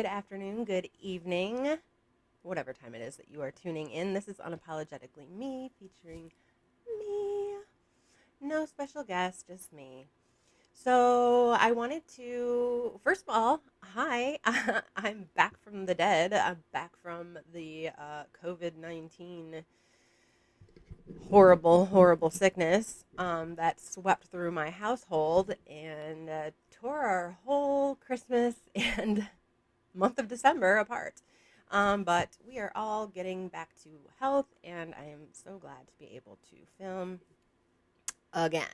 good afternoon, good evening, whatever time it is that you are tuning in. This is Unapologetically Me, featuring me. No special guest, just me. So I wanted to, first of all, hi. I'm back from the dead. I'm back from the COVID-19 horrible, horrible sickness that swept through my household and tore our whole Christmas and month of December apart. But we are all getting back to health, and I am so glad to be able to film again.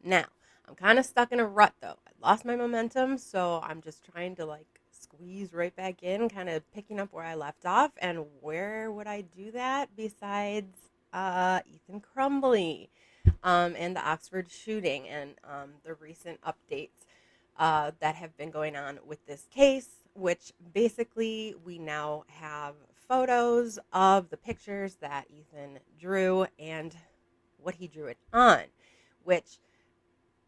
Now, I'm kind of stuck in a rut though. I lost my momentum, so I'm just trying to squeeze right back in, kind of picking up where I left off. And where would I do that besides Ethan Crumbley and the Oxford shooting and the recent updates that have been going on with this case, which basically we now have photos of the pictures that Ethan drew and what he drew it on, which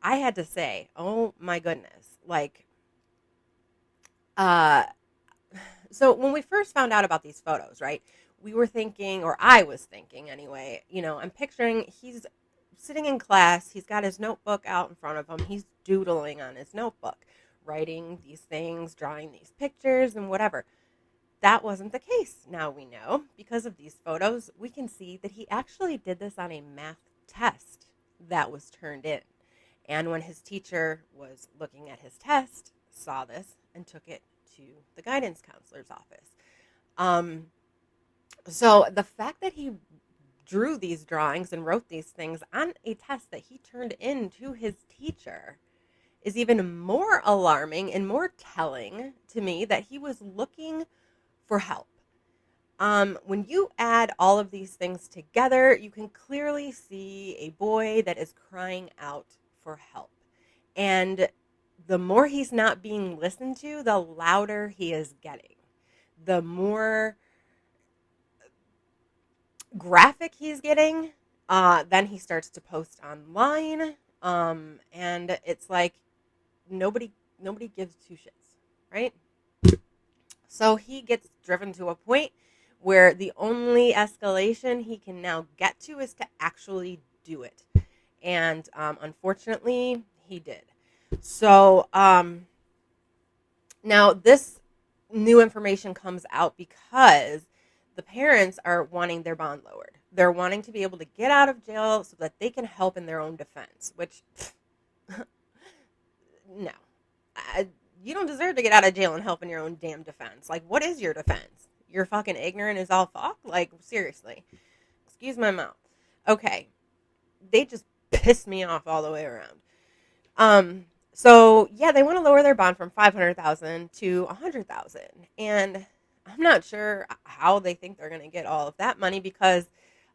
I had to say, oh my goodness, uh, so when we first found out about these photos, right, we were thinking, or I was thinking anyway, I'm picturing he's sitting in class, he's got his notebook out in front of him, he's doodling on his notebook, writing these things, drawing these pictures and whatever. That wasn't the case. Now we know, because of these photos, we can see that he actually did this on a math test that was turned in. And when his teacher was looking at his test, saw this and took it to the guidance counselor's office. So the fact that he drew these drawings and wrote these things on a test that he turned in to his teacher is even more alarming and more telling to me that he was looking for help. When you add all of these things together, you can clearly see a boy that is crying out for help. And the more he's not being listened to, the louder he is getting. The more graphic he's getting, then he starts to post online. And it's like nobody gives two shits, right? So he gets driven to a point where the only escalation he can now get to is to actually do it. And unfortunately, he did. So now this new information comes out because the parents are wanting their bond lowered. They're wanting to be able to get out of jail so that they can help in their own defense, which, no. You don't deserve to get out of jail and help in your own damn defense. What is your defense? You're fucking ignorant as all fuck? Seriously. Excuse my mouth. Okay. They just pissed me off all the way around. So yeah, they want to lower their bond from $500,000 to $100,000. And I'm not sure how they think they're going to get all of that money because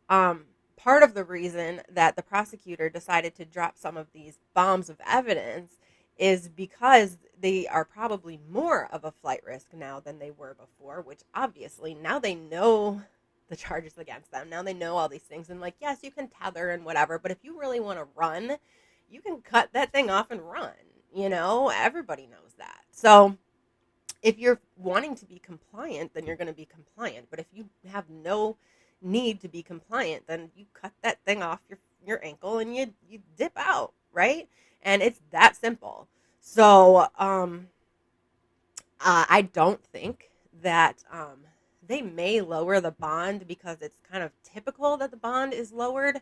part of the reason that the prosecutor decided to drop some of these bombs of evidence is because they are probably more of a flight risk now than they were before, which obviously now they know the charges against them. Now they know all these things and yes, you can tether and whatever, but if you really want to run, you can cut that thing off and run. Everybody knows that. So if you're wanting to be compliant, then you're going to be compliant. But if you have no need to be compliant, then you cut that thing off your ankle and you dip out, right? And it's that simple. So I don't think that they may lower the bond because it's kind of typical that the bond is lowered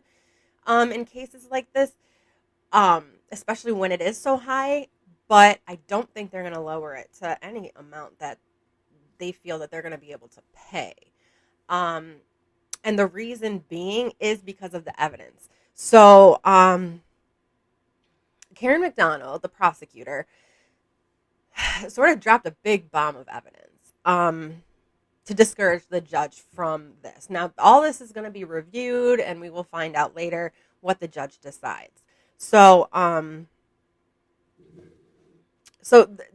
in cases like this, especially when it is so high. But I don't think they're going to lower it to any amount that they feel that they're going to be able to pay. And the reason being is because of the evidence. So Karen McDonald, the prosecutor, sort of dropped a big bomb of evidence to discourage the judge from this. Now, all this is going to be reviewed, and we will find out later what the judge decides. So,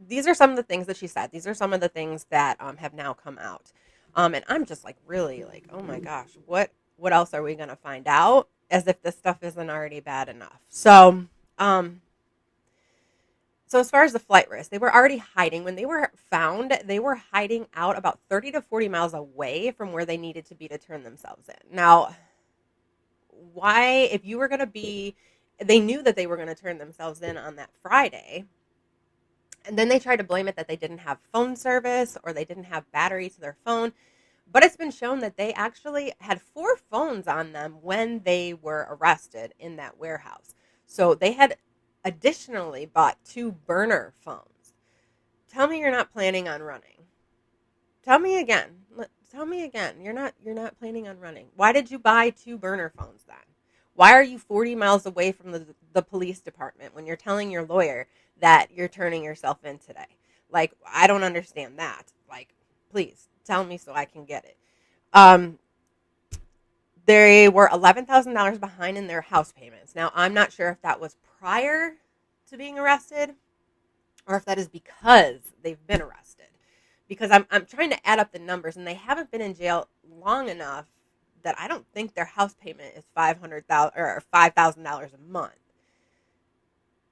these are some of the things that she said. These are some of the things that have now come out. And I'm just really oh my gosh, what else are we going to find out? As if this stuff isn't already bad enough. So, So as far as the flight risk, they were already hiding. When they were found, they were hiding out about 30 to 40 miles away from where they needed to be to turn themselves in. Now, why, if you were going to be, they knew that they were going to turn themselves in on that Friday. And then they tried to blame it that they didn't have phone service or they didn't have battery to their phone. But it's been shown that they actually had 4 phones on them when they were arrested in that warehouse. So they had additionally bought 2 burner phones. Tell me you're not planning on running. Tell me again. Tell me again. You're not planning on running. Why did you buy 2 burner phones then? Why are you 40 miles away from the police department when you're telling your lawyer that you're turning yourself in today? Like, I don't understand that. Like, please tell me so I can get it. They were $11,000 behind in their house payments. Now, I'm not sure if that was prior to being arrested or if that is because they've been arrested. Because I'm trying to add up the numbers, and they haven't been in jail long enough that I don't think their house payment is $500,000 or $5,000 a month.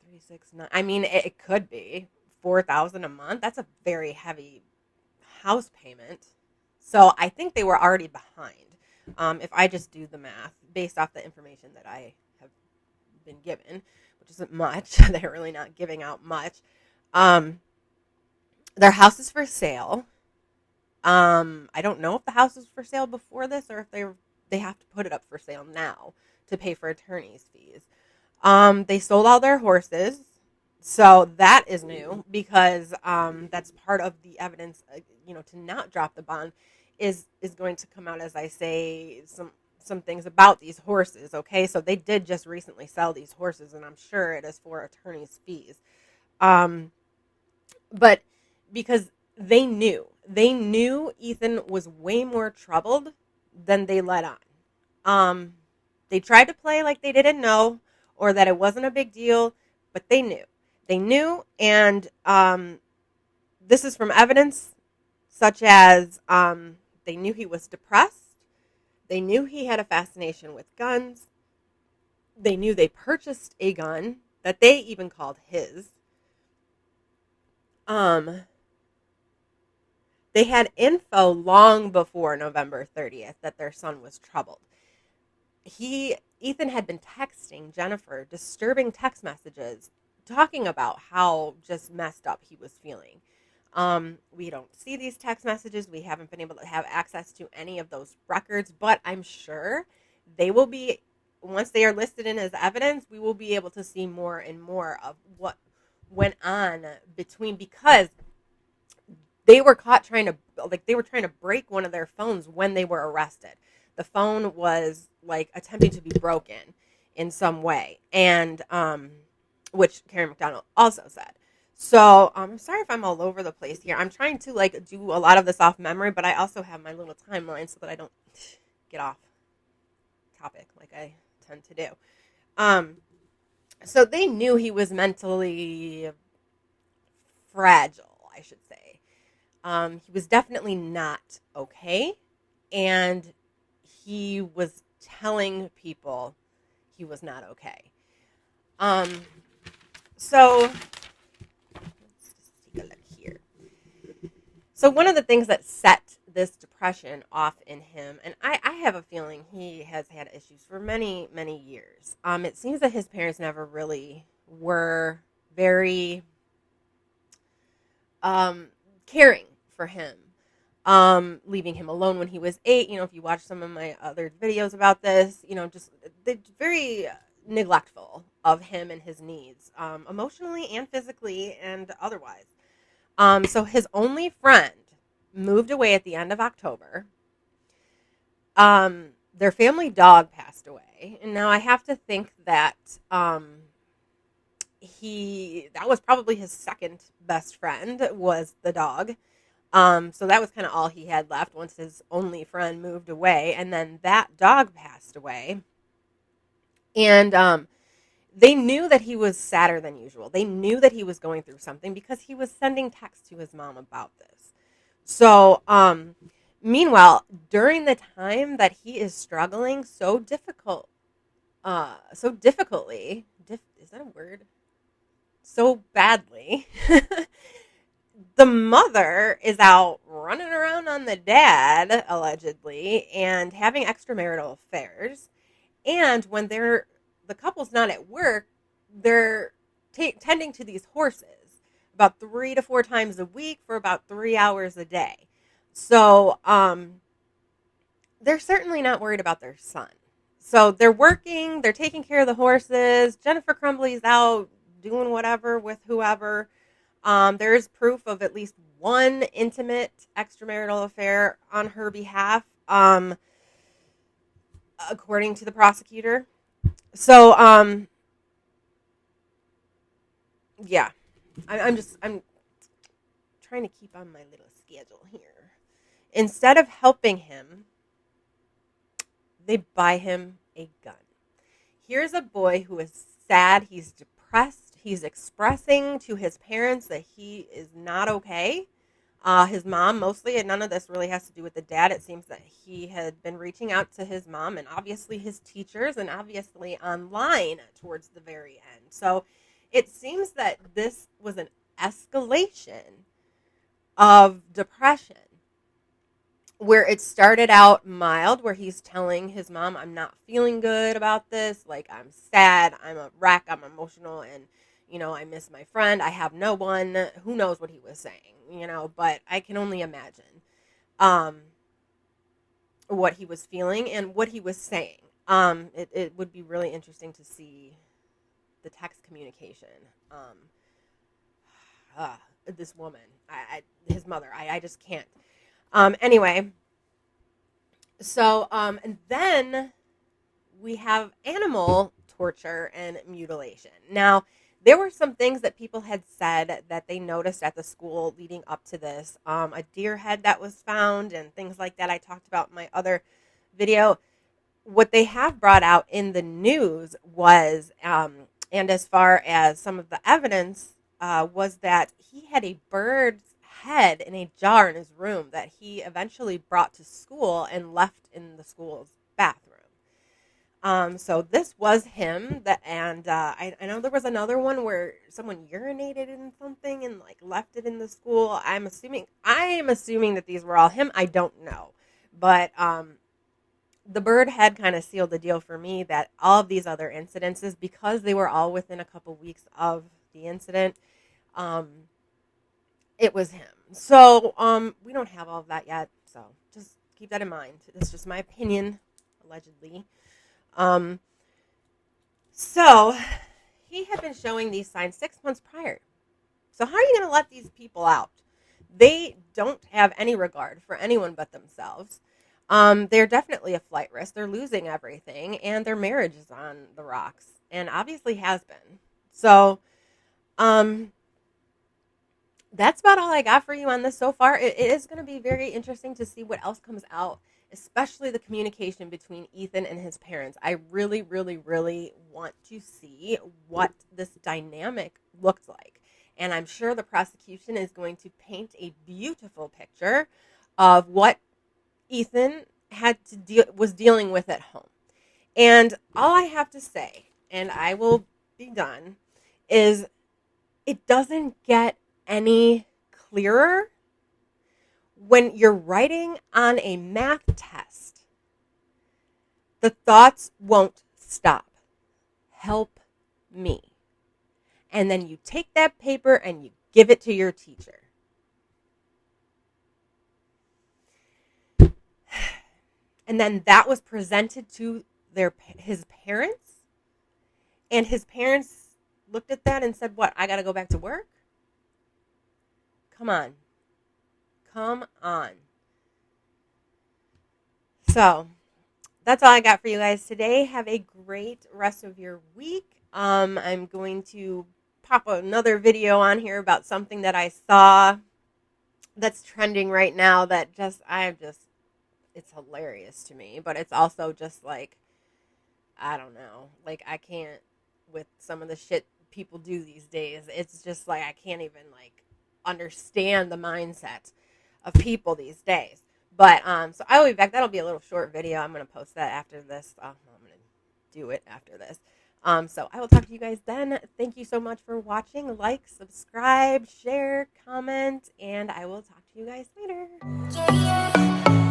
369. I mean, it could be $4,000 a month. That's a very heavy house payment. So I think they were already behind. If I just do the math based off the information that I have been given, which isn't much, they're really not giving out much. Their house is for sale. I don't know if the house was for sale before this or if they have to put it up for sale now to pay for attorney's fees. They sold all their horses, so that is new because that's part of the evidence. To not drop the bond is going to come out as I say some things about these horses. Okay, so they did just recently sell these horses, and I'm sure it is for attorney's fees. But because they knew Ethan was way more troubled than they let on. They tried to play like they didn't know or that it wasn't a big deal, but they knew, and this is from evidence such as they knew he was depressed, they knew he had a fascination with guns, they knew they purchased a gun that they even called his. They had info long before November 30th that their son was troubled. Ethan had been texting Jennifer disturbing text messages talking about how just messed up he was feeling. We don't see these text messages. We haven't been able to have access to any of those records, but I'm sure they will be, once they are listed in as evidence, we will be able to see more and more of what went on because they were caught trying to break one of their phones when they were arrested. The phone was attempting to be broken in some way, and which Karen McDonald also said. So I'm sorry if I'm all over the place here. I'm trying to do a lot of this off memory, but I also have my little timeline so that I don't get off topic like I tend to do. So they knew he was mentally fragile, I should say. He was definitely not okay, and he was telling people he was not okay. So let's just take a look here. So one of the things that set this depression off in him, and I have a feeling he has had issues for many, many years. It seems that his parents never really were very caring for him, leaving him alone when he was 8. If you watch some of my other videos about this, just they're very neglectful of him and his needs, emotionally and physically and otherwise. So his only friend moved away at the end of October. Their family dog passed away, and now I have to think that that was probably his second best friend was the dog. So that was kind of all he had left once his only friend moved away, and then that dog passed away. And they knew that he was sadder than usual. They knew that he was going through something because he was sending texts to his mom about this. So, meanwhile, during the time that he is struggling so difficultly, is that a word? so badly. The mother is out running around on the dad, allegedly, and having extramarital affairs. And when the couple's not at work, they're tending to these horses about 3 to 4 times a week for about 3 hours a day. So they're certainly not worried about their son. So they're working, they're taking care of the horses. Jennifer Crumbley's out doing whatever with whoever. There is proof of at least one intimate extramarital affair on her behalf, according to the prosecutor. So, yeah, I'm trying to keep on my little schedule here. Instead of helping him, they buy him a gun. Here's a boy who is sad. He's depressed. He's expressing to his parents that he is not okay. His mom mostly, and none of this really has to do with the dad. It seems that he had been reaching out to his mom and obviously his teachers and obviously online towards the very end. So it seems that this was an escalation of depression, where it started out mild, where he's telling his mom, I'm not feeling good about this. Like, I'm sad. I'm a wreck. I'm emotional. And, I miss my friend. I have no one. Who knows what he was saying, but I can only imagine what he was feeling and what he was saying. It would be really interesting to see the text communication. This woman, his mother, I just can't. Anyway, so, and then we have animal torture and mutilation. Now, there were some things that people had said that they noticed at the school leading up to this. A deer head that was found and things like that I talked about in my other video. What they have brought out in the news was, and as far as some of the evidence, was that he had a bird's head in a jar in his room that he eventually brought to school and left in the school's bathroom. So this was him, and I know there was another one where someone urinated in something and left it in the school. I am assuming that these were all him. I don't know, but the bird head kind of sealed the deal for me that all of these other incidences, because they were all within a couple weeks of the incident, it was him. So we don't have all of that yet, so just keep that in mind. It's just my opinion, allegedly. So he had been showing these signs 6 months prior. So how are you going to let these people out? They don't have any regard for anyone but themselves. They're definitely a flight risk. They're losing everything, and their marriage is on the rocks, and obviously has been. So, that's about all I got for you on this so far. It is going to be very interesting to see what else comes out, especially the communication between Ethan and his parents. I really, really, really want to see what this dynamic looked like. And I'm sure the prosecution is going to paint a beautiful picture of what Ethan was dealing with at home. And all I have to say, and I will be done, is it doesn't get any clearer when you're writing on a math test. The thoughts won't stop. Help me. And then you take that paper and you give it to your teacher. And then that was presented to his parents. And his parents looked at that and said, what, I got to go back to work? Come on. Come on. So, that's all I got for you guys today. Have a great rest of your week. I'm going to pop another video on here about something that I saw that's trending right now that it's hilarious to me, but it's also just I don't know. I can't, with some of the shit people do these days, it's just I can't even understand the mindset of people these days. But so I will be back. That'll be a little short video. I'm going to post that after this. I'm going to do it after this. So I will talk to you guys then. Thank you so much for watching. Like, subscribe, share, comment, and I will talk to you guys later. Yeah, yeah.